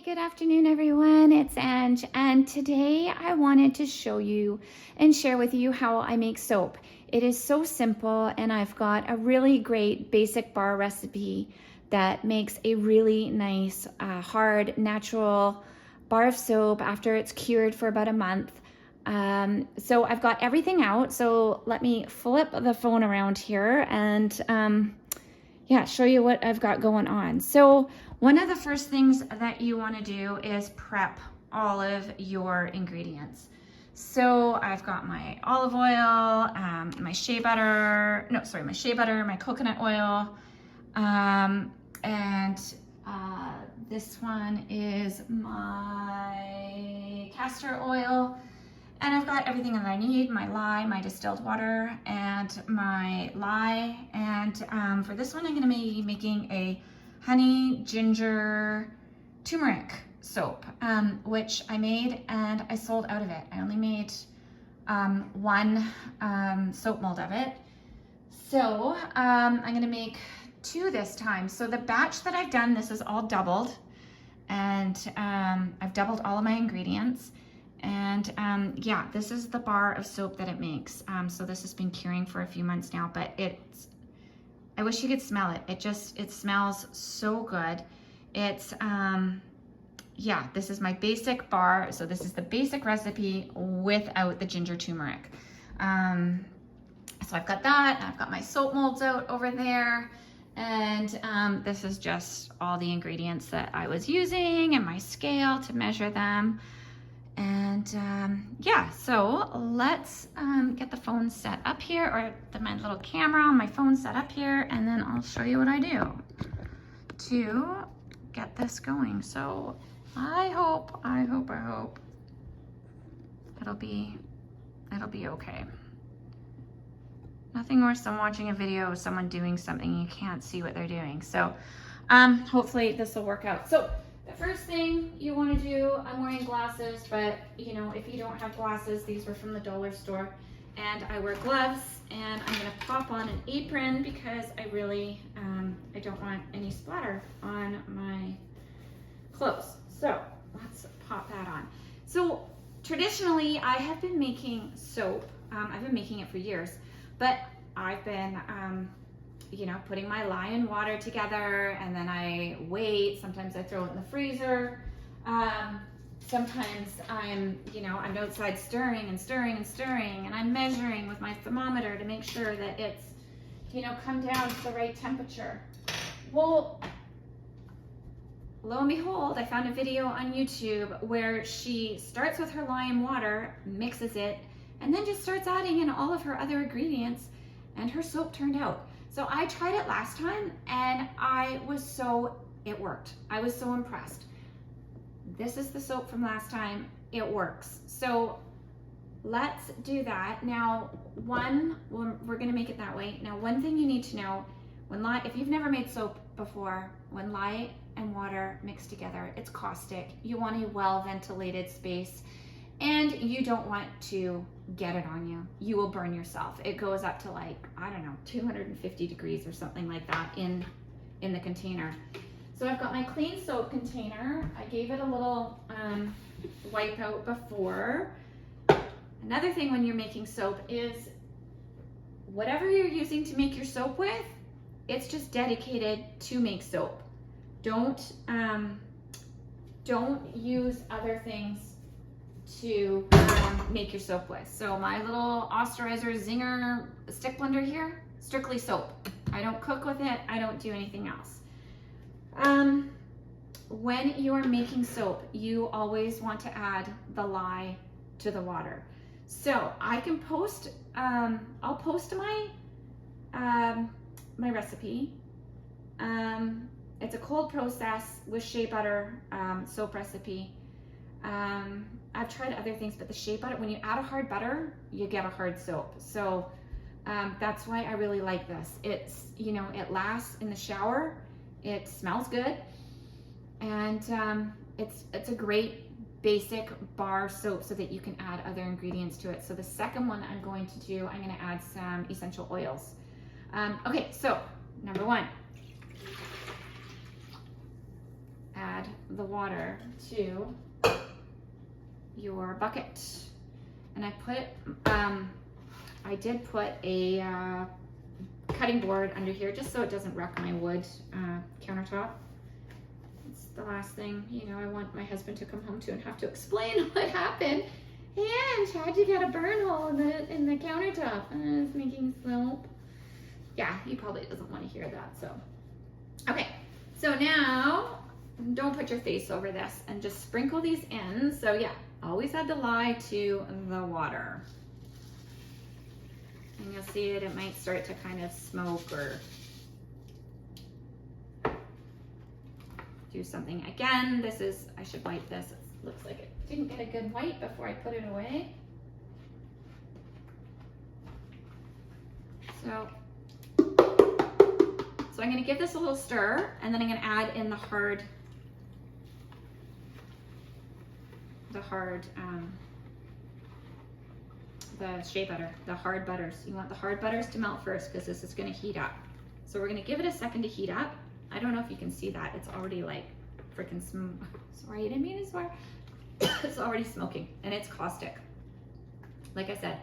Good afternoon, everyone. It's Ange, and today I wanted to show you and share with you how I make soap. It is so simple, and I've got a really great basic bar recipe that makes a really nice, hard, natural bar of soap after it's cured for about a month. So I've got everything out. So let me flip the phone around here and show you what I've got going on. So one of the first things that you want to do is prep all of your ingredients. So I've got my olive oil, my shea butter, my coconut oil, this one is my castor oil. And I've got everything that I need, my lye, my distilled water, and my lye. And for this one, I'm gonna be making a honey ginger turmeric soap, which I made and I sold out of it. I only made one soap mold of it. So I'm gonna make 2 this time. So the batch that I've done, this is all doubled. And I've doubled all of my ingredients. And yeah, this is the bar of soap that it makes. So this has been curing for a few months now, but I wish you could smell it. It smells so good. It's, yeah, this is my basic bar. So this is the basic recipe without the ginger turmeric. So I've got that, and I've got my soap molds out over there. And this is just all the ingredients that I was using and my scale to measure them. And yeah, so let's get the phone set up here, or my little camera on my phone set up here, and then I'll show you what I do to get this going. So I hope it'll be okay. Nothing worse than watching a video of someone doing something you can't see what they're doing. So hopefully this will work out. So the first thing you want to do, I'm wearing glasses, but you know, if you don't have glasses, these were from the dollar store, and I wear gloves, and I'm going to pop on an apron because I really, I don't want any splatter on my clothes. So let's pop that on. So traditionally, I have been making soap. I've been making it for years, but I've been, you know, putting my lye and water together, and then I wait. Sometimes I throw it in the freezer. Sometimes I'm outside stirring, and I'm measuring with my thermometer to make sure that it's, you know, come down to the right temperature. Well, lo and behold, I found a video on YouTube where she starts with her lye and water, mixes it, and then just starts adding in all of her other ingredients, and her soap turned out. So I tried it last time, and it worked. I was so impressed. This is the soap from last time. It works. So let's do that. Now, we're gonna make it that way. Now, one thing you need to know, if you've never made soap before, when lye and water mix together, it's caustic. You want a well-ventilated space, and you don't want to get it on you. You will burn yourself. It goes up to, like, I don't know, 250 degrees or something like that in the container. So I've got my clean soap container. I gave it a little wipe out before. Another thing when you're making soap is whatever you're using to make your soap with, it's just dedicated to make soap. Don't use other things to make your soap with. So my little Osterizer Zinger stick blender here, strictly soap. I don't cook with it. I don't do anything else. When you are making soap, you always want to add the lye to the water. So I can post, I'll post my my recipe. It's a cold process with shea butter soap recipe. I've tried other things, but the shea butter, when you add a hard butter, you get a hard soap. So that's why I really like this. It's, you know, it lasts in the shower. It smells good. And it's a great basic bar soap so that you can add other ingredients to it. So the second one I'm going to do, I'm going to add some essential oils. Okay, so number 1. add the water to your bucket. And I did put a cutting board under here just so it doesn't wreck my wood countertop. It's the last thing, you know, I want my husband to come home to and have to explain what happened. And how'd you get a burn hole in the countertop? It's making soap. Yeah, he probably doesn't want to hear that, so. Okay, so now, don't put your face over this and just sprinkle these in. So yeah, always add the lye to the water. And you'll see it might start to kind of smoke or do something. Again, this is, I should wipe this. It looks like it didn't get a good wipe before I put it away. So I'm gonna give this a little stir, and then I'm gonna add in the shea butter, the hard butters. You want the hard butters to melt first because this is gonna heat up. So we're gonna give it a second to heat up. I don't know if you can see that. It's already like freaking sorry, I didn't mean to swear. It's already smoking and it's caustic. Like I said,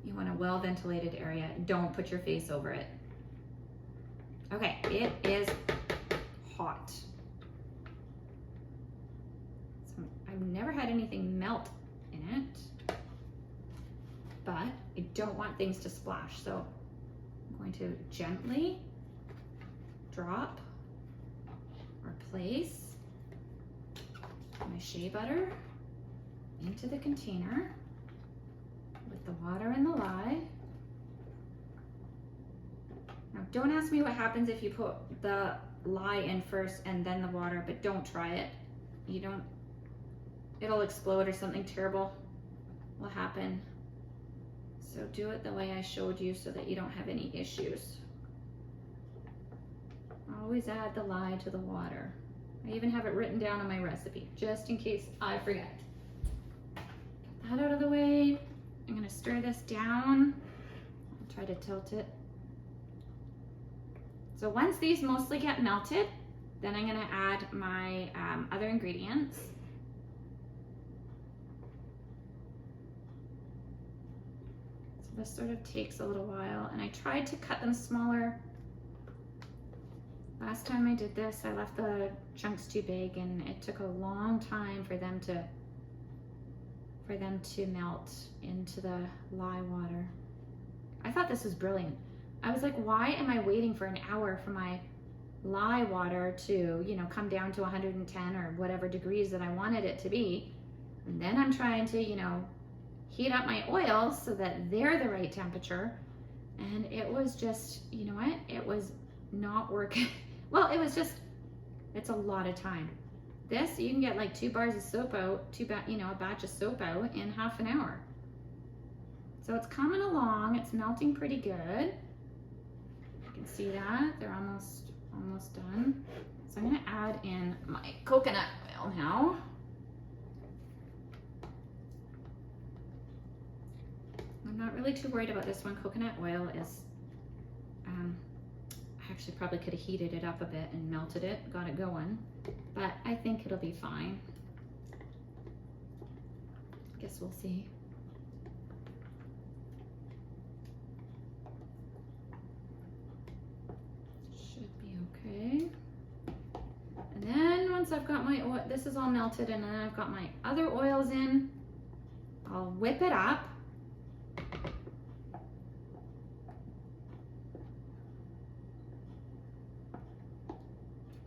you want a well-ventilated area. Don't put your face over it. Okay, it is hot. So I've never had anything melt in it, but I don't want things to splash. So I'm going to gently drop or place my shea butter into the container with the water and the lye. Now, don't ask me what happens if you put the lye in first and then the water, but don't try it. It'll explode or something terrible will happen. So do it the way I showed you so that you don't have any issues. Always add the lye to the water. I even have it written down on my recipe, just in case I forget. Get that out of the way. I'm gonna stir this down. I'll try to tilt it. So once these mostly get melted, then I'm gonna add my other ingredients. So this sort of takes a little while, and I tried to cut them smaller. Last time I did this, I left the chunks too big, and it took a long time for them to melt into the lye water. I thought this was brilliant. I was like, why am I waiting for an hour for my lye water to, you know, come down to 110 or whatever degrees that I wanted it to be? And then I'm trying to, you know, heat up my oils so that they're the right temperature. And it was just, you know what? It was not working. Well, it was just, it's a lot of time. This, you can get like 2 bars of soap out, a batch of soap out in half an hour. So it's coming along, it's melting pretty good. You can see that, they're almost done. So I'm gonna add in my coconut oil now. I'm not really too worried about this one. Coconut oil is, I actually probably could have heated it up a bit and melted it, got it going, but I think it'll be fine. Guess we'll see. Should be okay. And then once I've got my oil, this is all melted, and then I've got my other oils in, I'll whip it up.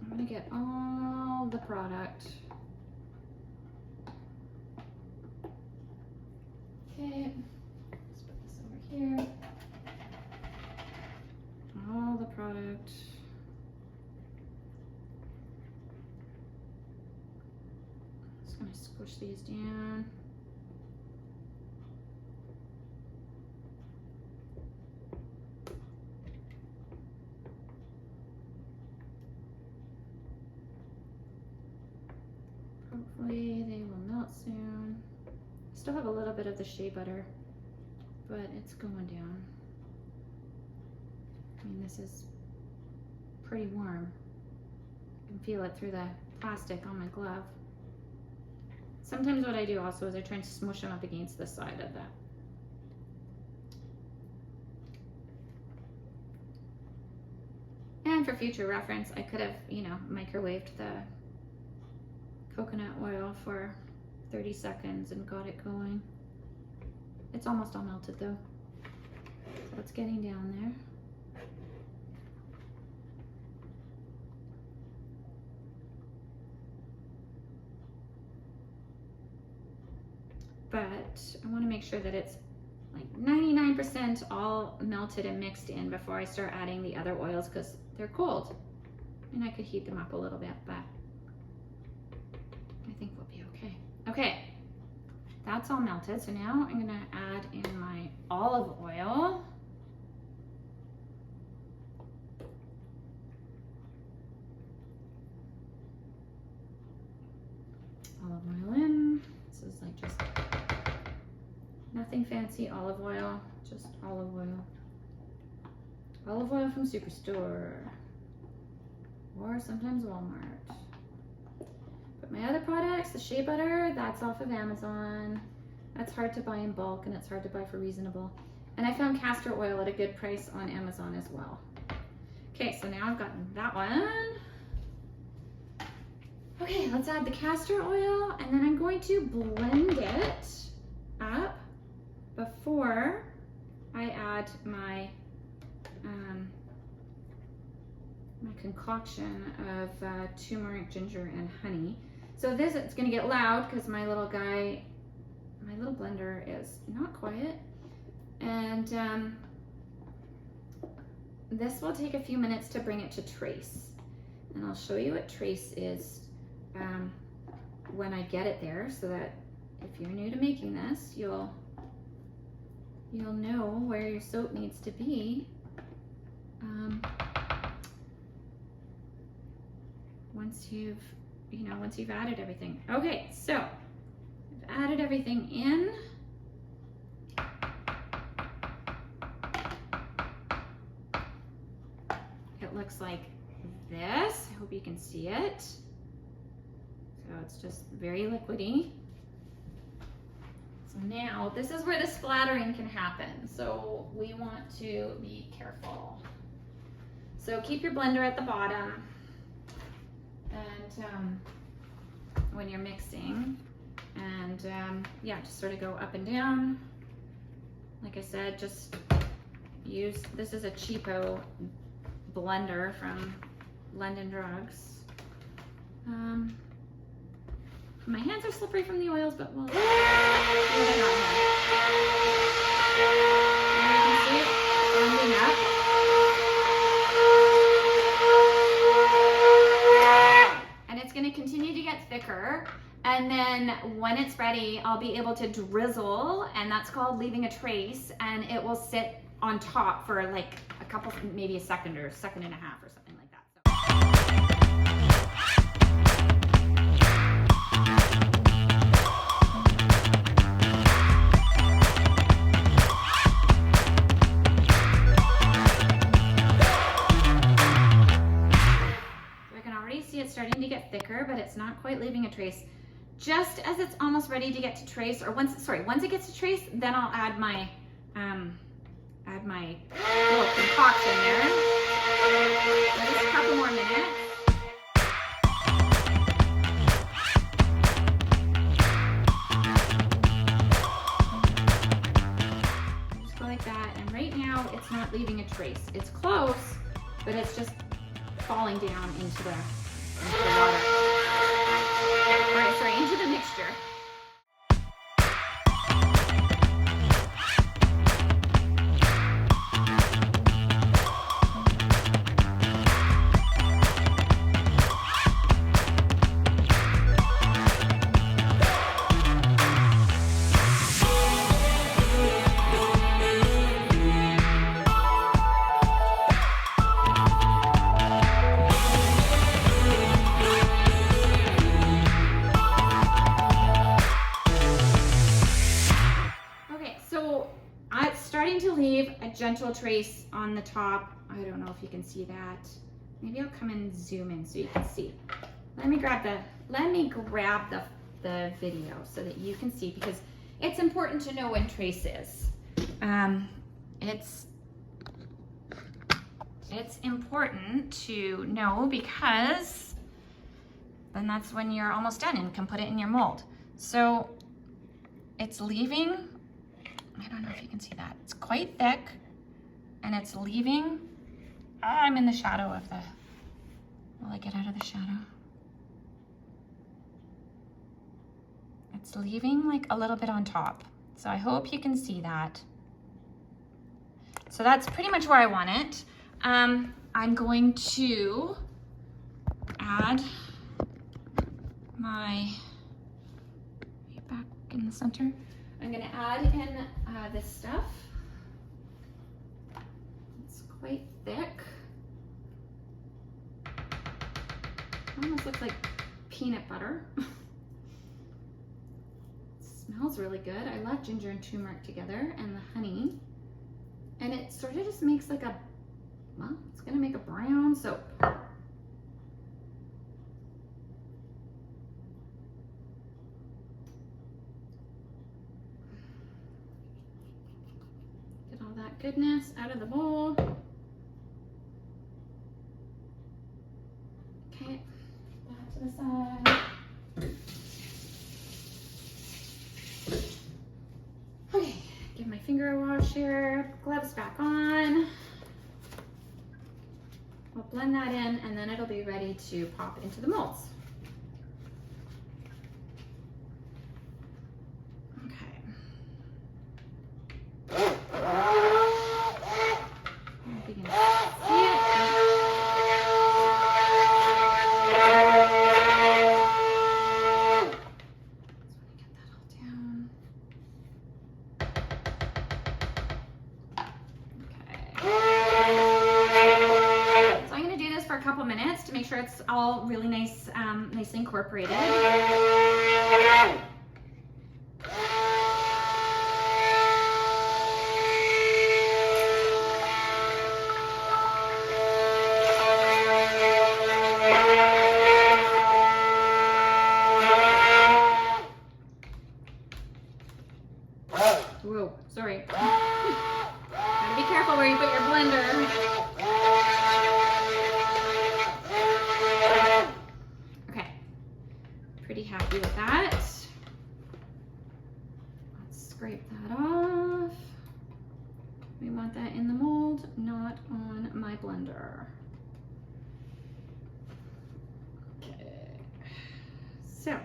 I'm gonna get all the product. Okay, let's put this over here. All the product. Just gonna squish these down. Hopefully they will melt soon. Still have a little bit of the shea butter, but it's going down. I mean, this is pretty warm. You can feel it through the plastic on my glove. Sometimes what I do also is I try and smush them up against the side of that. And for future reference, I could have, you know, microwaved the coconut oil for 30 seconds and got it going. It's almost all melted though. So it's getting down there. But I want to make sure that it's like 99% all melted and mixed in before I start adding the other oils, because they're cold and I could heat them up a little bit, but I think we'll be okay. Okay, that's all melted. So now I'm gonna add in my olive oil. Olive oil in. This is like just nothing fancy olive oil, just olive oil. Olive oil from Superstore or sometimes Walmart. But my other products, the shea butter, that's off of Amazon. That's hard to buy in bulk and it's hard to buy for reasonable. And I found castor oil at a good price on Amazon as well. Okay, so now I've gotten that one. Okay, let's add the castor oil and then I'm going to blend it up before I add my my concoction of turmeric, ginger, and honey. So this, it's gonna get loud because my little blender is not quiet. And this will take a few minutes to bring it to trace. And I'll show you what trace is when I get it there, so that if you're new to making this, you'll know where your soap needs to be once you've added everything. Okay, so I've added everything in. It looks like this. I hope you can see it. So it's just very liquidy. So now this is where the splattering can happen. So we want to be careful. So keep your blender at the bottom, and when you're mixing, and yeah, just sort of go up and down. Like I said, just use, this is a cheapo blender from London Drugs. My hands are slippery from the oils, but we'll see what I got here. And you can see it blending up. And it's going to continue to get thicker. And then when it's ready, I'll be able to drizzle, and that's called leaving a trace, and it will sit on top for like a couple, maybe a second or a second and a half or something like that. So I can already see it's starting to get thicker, but it's not quite leaving a trace. Just as it's almost ready to get to trace, or once it gets to trace, then I'll add my little concoction there. Let it a couple more minutes. Just go like that, and right now it's not leaving a trace. It's close, but it's just falling down into the water. Into the mixture. Gentle trace on the top. I don't know if you can see that. Maybe I'll come and zoom in so you can see. let me grab the video so that you can see, because it's important to know when trace is. It's important to know, because then that's when you're almost done and can put it in your mold. So it's leaving, I don't know if you can see that, it's quite thick, and it's leaving, I'm in the shadow of the, will I get out of the shadow? It's leaving like a little bit on top. So I hope you can see that. So that's pretty much where I want it. I'm going to add my, back in the center, I'm gonna add in this stuff. It's quite thick. Almost looks like peanut butter. Smells really good. I love ginger and turmeric together and the honey. And it sort of just makes like a, well, it's gonna make a brown soap. Get all that goodness out of the bowl. Okay, that to the side. Okay, give my finger a wash here, gloves back on. We'll blend that in, and then it'll be ready to pop into the molds. Okay. If you can see it. Minutes to make sure it's all really nice, nicely incorporated. Whoa, sorry. Gotta be careful where you put your blender. Pretty happy with that. Let's scrape that off. We want that in the mold, not on my blender. Okay. So,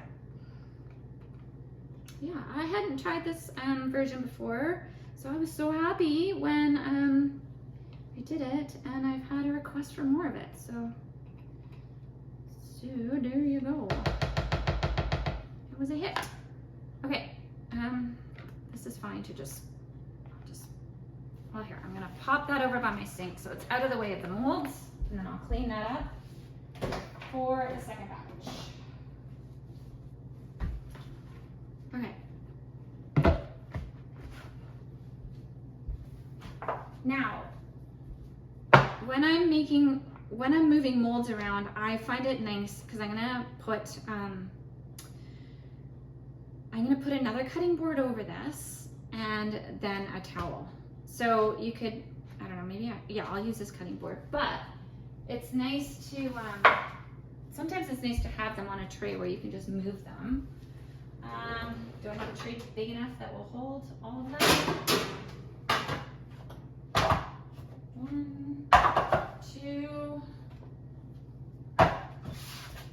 yeah, I hadn't tried this version before, so I was so happy when I did it, and I've had a request for more of it. So there you go. Was a hit. Okay, this is fine to just, well, here, I'm gonna pop that over by my sink so it's out of the way of the molds, and then I'll clean that up for the second batch. Okay. Now, when I'm moving molds around, I find it nice, because I'm gonna put another cutting board over this, and then a towel. So you could, I don't know, maybe, yeah, I'll use this cutting board, but it's nice to, sometimes it's nice to have them on a tray where you can just move them. Do I have a tray big enough that will hold all of them? 1, 2.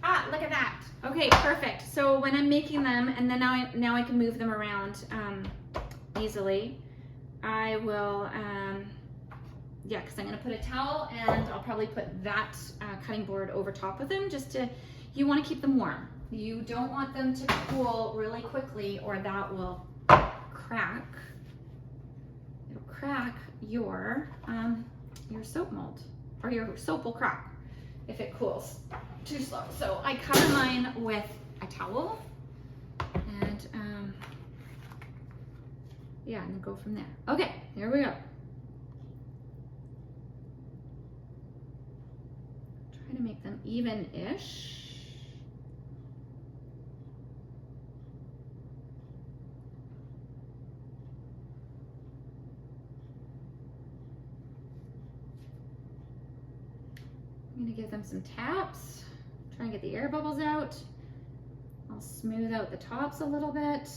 Ah, look at that. Okay, perfect. So when I'm making them, and then now I can move them around easily, I will, yeah, because I'm going to put a towel, and I'll probably put that cutting board over top of them, just to, you want to keep them warm. You don't want them to cool really quickly, or that will crack. It'll crack your soap mold, or your soap will crack if it cools too slow. So I cover mine with a towel, and yeah, and then go from there. Okay, here we go. Try to make them even-ish. I'm gonna give them some taps, try and get the air bubbles out. I'll smooth out the tops a little bit.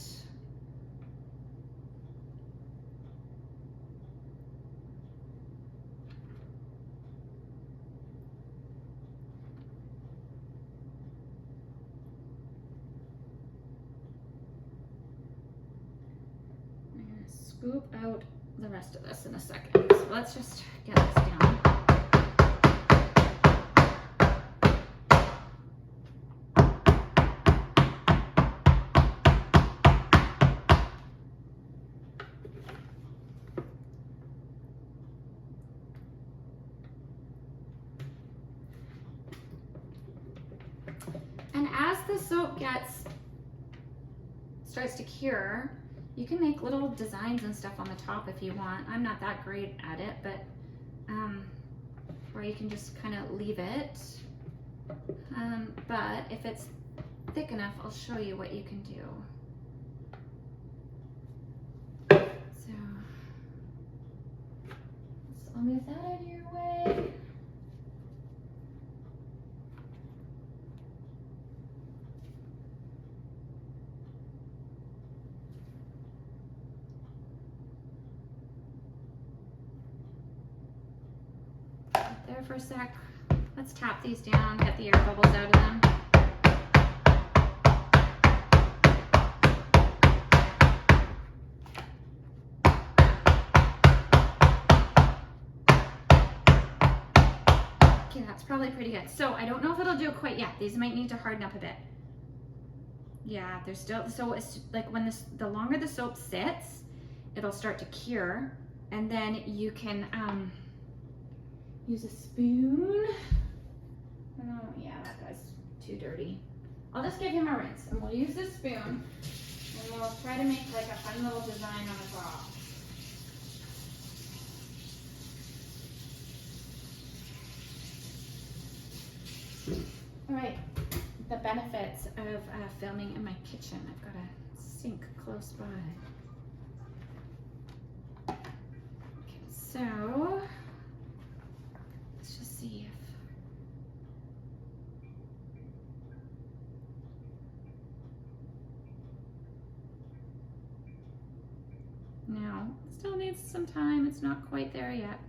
I'm gonna scoop out the rest of this in a second. So let's just get this down. And as the soap starts to cure, you can make little designs and stuff on the top if you want. I'm not that great at it, but or you can just kind of leave it. But if it's thick enough, I'll show you what you can do. So I'll move that out of your way. There for a sec. Let's tap these down, get the air bubbles out of them. Okay, that's probably pretty good. So I don't know if it'll do it quite yet. These might need to harden up a bit. Yeah, they're still, so it's like when the longer the soap sits, it'll start to cure, and then you can use a spoon. Oh yeah, that guy's too dirty. I'll just give him a rinse, and we'll use this spoon, and we'll try to make like a fun little design on the top. All right, the benefits of filming in my kitchen. I've got a sink close by. Okay, so let's just see if no, still needs some time. It's not quite there yet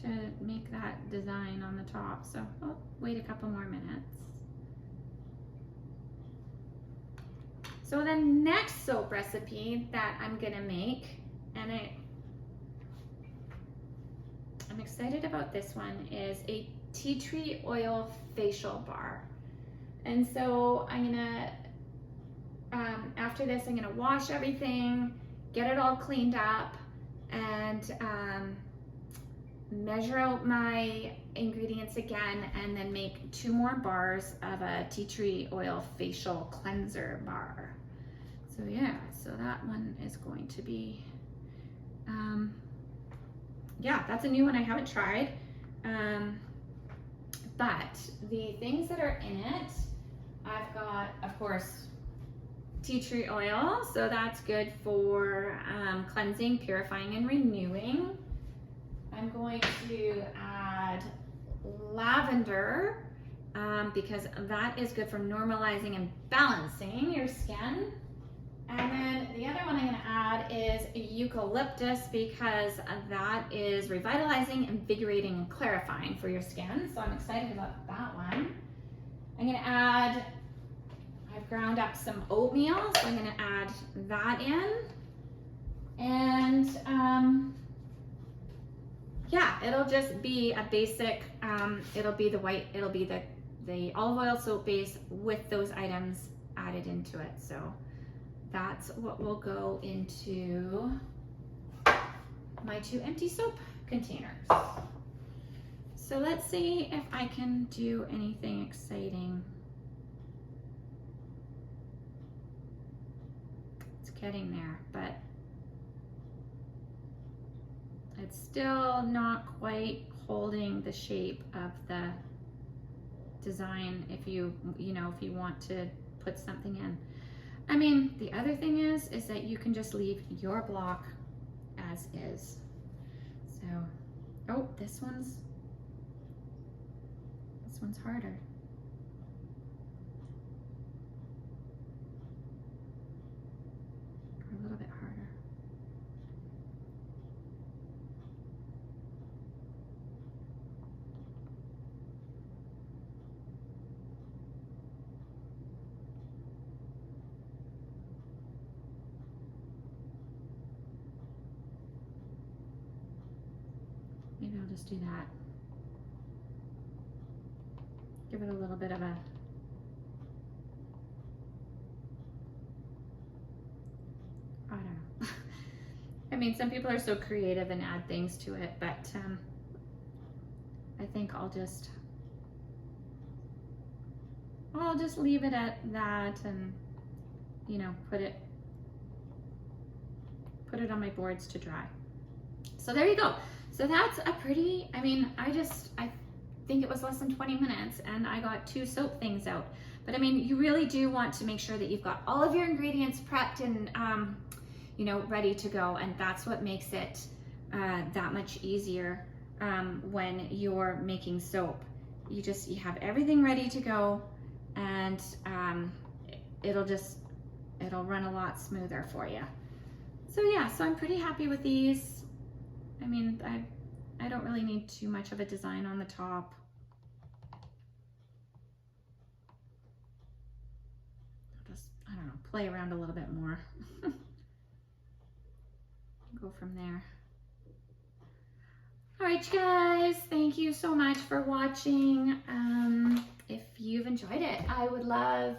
to make that design on the top, so I'll wait a couple more minutes. So the next soap recipe that I'm gonna make, and I'm excited about this one, is a tea tree oil facial bar. And so I'm gonna, after this, I'm gonna wash everything, get it all cleaned up, and measure out my ingredients again, and then make 2 more bars of a tea tree oil facial cleanser bar. So yeah, so that one is going to be, yeah, that's a new one I haven't tried. But the things that are in it, I've got, of course, tea tree oil, so that's good for cleansing, purifying, and renewing. I'm going to add lavender because that is good for normalizing and balancing your skin. And then the other one I'm going to add is eucalyptus because that is revitalizing, invigorating, and clarifying for your skin. So I'm excited about that one. I'm going to add, I've ground up some oatmeal, so I'm going to add that in. And yeah, it'll just be a basic, it'll be the olive oil soap base with those items added into it. So that's what will go into my 2 empty soap containers. So let's see if I can do anything exciting. It's getting there, but it's still not quite holding the shape of the design if you want to put something in. I mean, the other thing is that you can just leave your block as is. So, oh, this one's This one's harder. Or a little bit harder. Maybe I'll just do that. Give it a little bit of a, I don't know. I mean, some people are so creative and add things to it, but I think I'll just leave it at that, and you know, put it on my boards to dry. So there you go. So that's a pretty, I mean, I think it was less than 20 minutes and I got 2 soap things out. But I mean, you really do want to make sure that you've got all of your ingredients prepped and, you know, ready to go. And that's what makes it that much easier when you're making soap. You have everything ready to go, and it'll run a lot smoother for you. So yeah, so I'm pretty happy with these. I mean, I don't really need too much of a design on the top. I'll just, I don't know, play around a little bit more. Go from there. All right, you guys, thank you so much for watching. If you've enjoyed it, I would love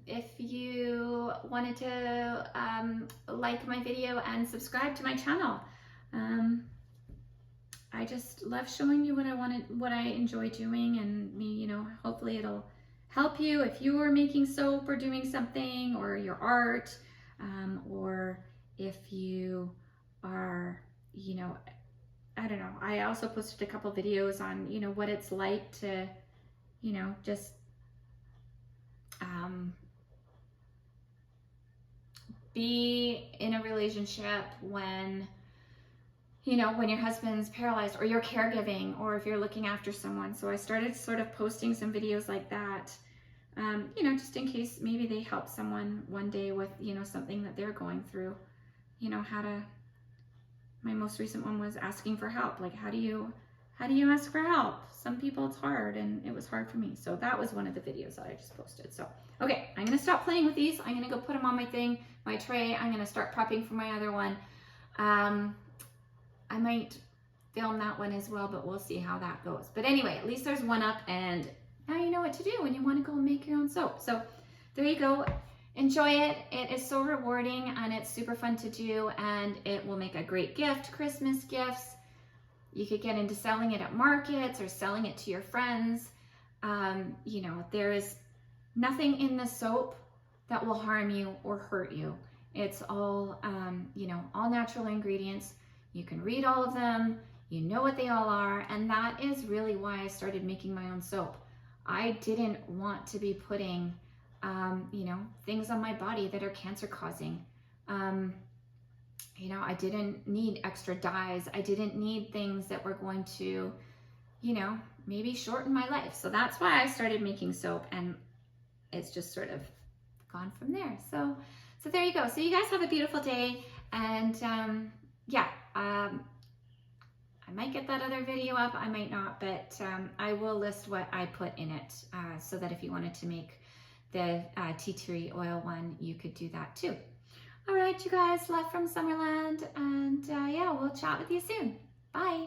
if you wanted to like my video and subscribe to my channel. I just love showing you what I enjoy doing, and me, you know, hopefully it'll help you if you are making soap or doing something, or your art, or if you are, you know, I don't know. I also posted a couple videos on, you know, what it's like to, you know, just be in a relationship when, you know, when your husband's paralyzed, or you're caregiving, or if you're looking after someone. So I started sort of posting some videos like that, you know, just in case maybe they help someone one day with, you know, something that they're going through, you know, my most recent one was asking for help. Like, how do you ask for help? Some people it's hard, and it was hard for me. So that was one of the videos that I just posted. So, okay, I'm gonna stop playing with these. I'm gonna go put them on my tray. I'm gonna start prepping for my other one. I might film that one as well, but we'll see how that goes. But anyway, at least there's one up, and now you know what to do when you want to go and make your own soap. So there you go. Enjoy it. It is so rewarding, and it's super fun to do, and it will make a great gift, Christmas gifts. You could get into selling it at markets or selling it to your friends. You know, there is nothing in the soap that will harm you or hurt you. It's all, you know, all natural ingredients. You can read all of them, you know what they all are, and that is really why I started making my own soap. I didn't want to be putting, you know, things on my body that are cancer causing. You know, I didn't need extra dyes. I didn't need things that were going to, you know, maybe shorten my life. So that's why I started making soap, and it's just sort of gone from there. So there you go. So you guys have a beautiful day, and yeah, I might get that other video up, I might not, but I will list what I put in it, so that if you wanted to make the tea tree oil one, you could do that too. All right, you guys, love from Summerland, and yeah, we'll chat with you soon. Bye.